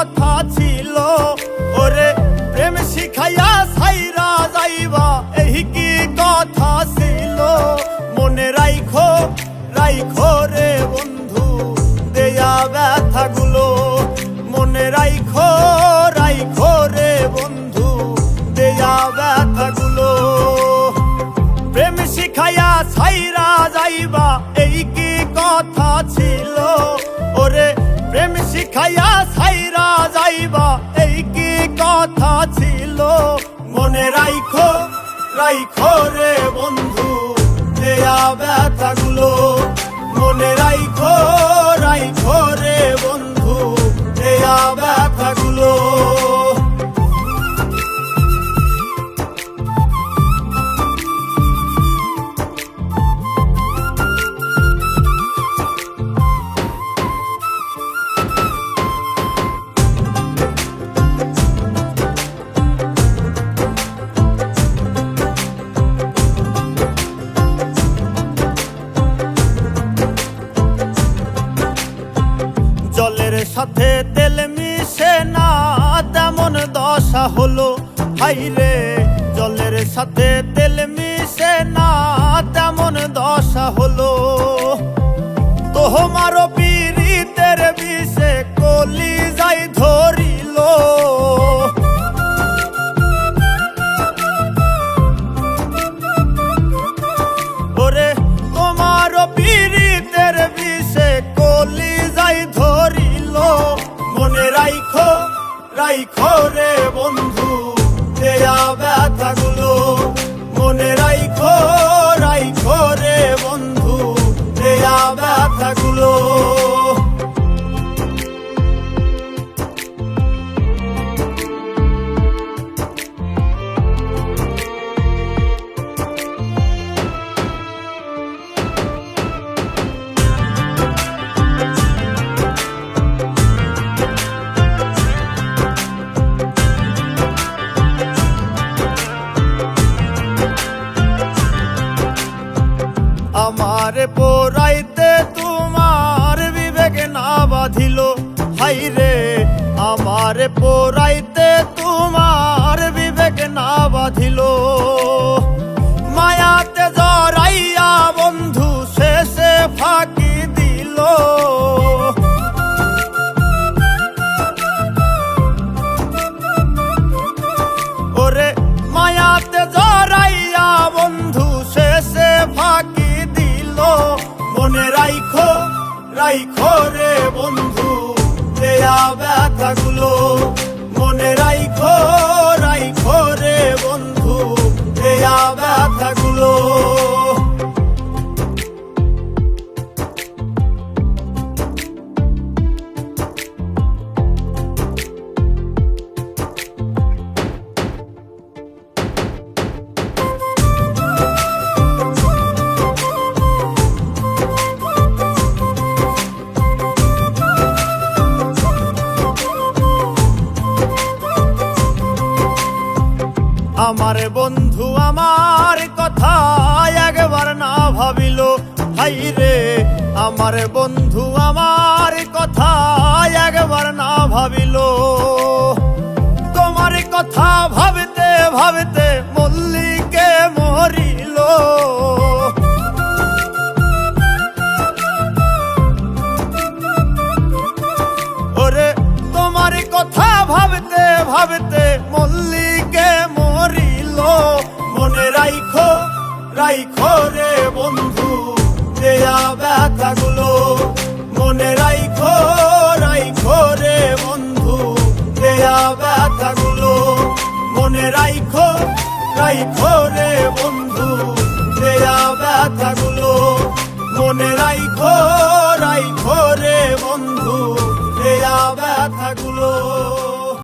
কথা ছিল, ওরে প্রেম শিখাইয়া ছাইরা যাইবা এই কি কথা ছিল। মনে রাইখো রাইখো রে বন্ধু দেয়া ব্যথাগুলো, মনে রাইখো রাইখো রে বন্ধু দেয়া ব্যথাগুলো। প্রেম শিখাইয়া ছাইরা যাইবা এই কি কথা ছিল, ওরে প্রেম শিখাইয়া ছাইরা যাইবা এই কি কথা ছিল। মনে রাইখো রাইখো রে বন্ধু দেয়া ব্যথাগুলো, মনে রাইখো রাইখো রে বন্ধু দেয়া ব্যথাগুলো। জলের সাথে তেল মিশে না তেমন দশা হলো, হাইরে জলের সাথে তেল মিশে না তেমন দশা হলো। তোমারও পীড়িতের বিষে কলিজায় ধরিল, ওরে তোমারও পীড়িতের বিষে কলিজায় ধরিল। মনে রাইখো রাইখো রে বন্ধু দেয়া ব্যথাগুলো, মনে রাইখো রাইখো রে বন্ধু দেয়া ব্যথাগুলো। আমারে পোড়াইতে তোমার বিবেক না বাঁধিল, হাইরে আমারে পোড়াইতে তোমার বিবেক না বাঁধিল। মায়াতে জড়াইয়া বন্ধু শেষে ফাঁকি দিল, ওরে মায়াতে জড়াইয়া বন্ধু শেষে ফাঁকি দিল। মনে রাইখো রাইখো রে বন্ধু দেয়া ব্যথাগুলো, মনে রাইখো রাইখো রে বন্ধু দেয়া ব্যথাগুলো। আমার বন্ধু আমার কথা একবার না ভাবিল, হাইরে আমার বন্ধু আমার কথা একবার না ভাবিল। তোমার কথা ভাবতে ভাবতে মল্লিকে মরিল, ওরে তোমার কথা ভাবতে ভাবতে মল্লিকে মরিল। মনে রাইখো রাইখো রে বন্ধু দেয়া ব্যথাগুলো, মনে রাইখো রাইখো রে বন্ধু দেয়া ব্যথাগুলো। মনে রাইখো রাইখো রে বন্ধু দেয়া ব্যথাগুলো, মনে রাইখো রাইখো রে বন্ধু দেয়া ব্যথাগুলো।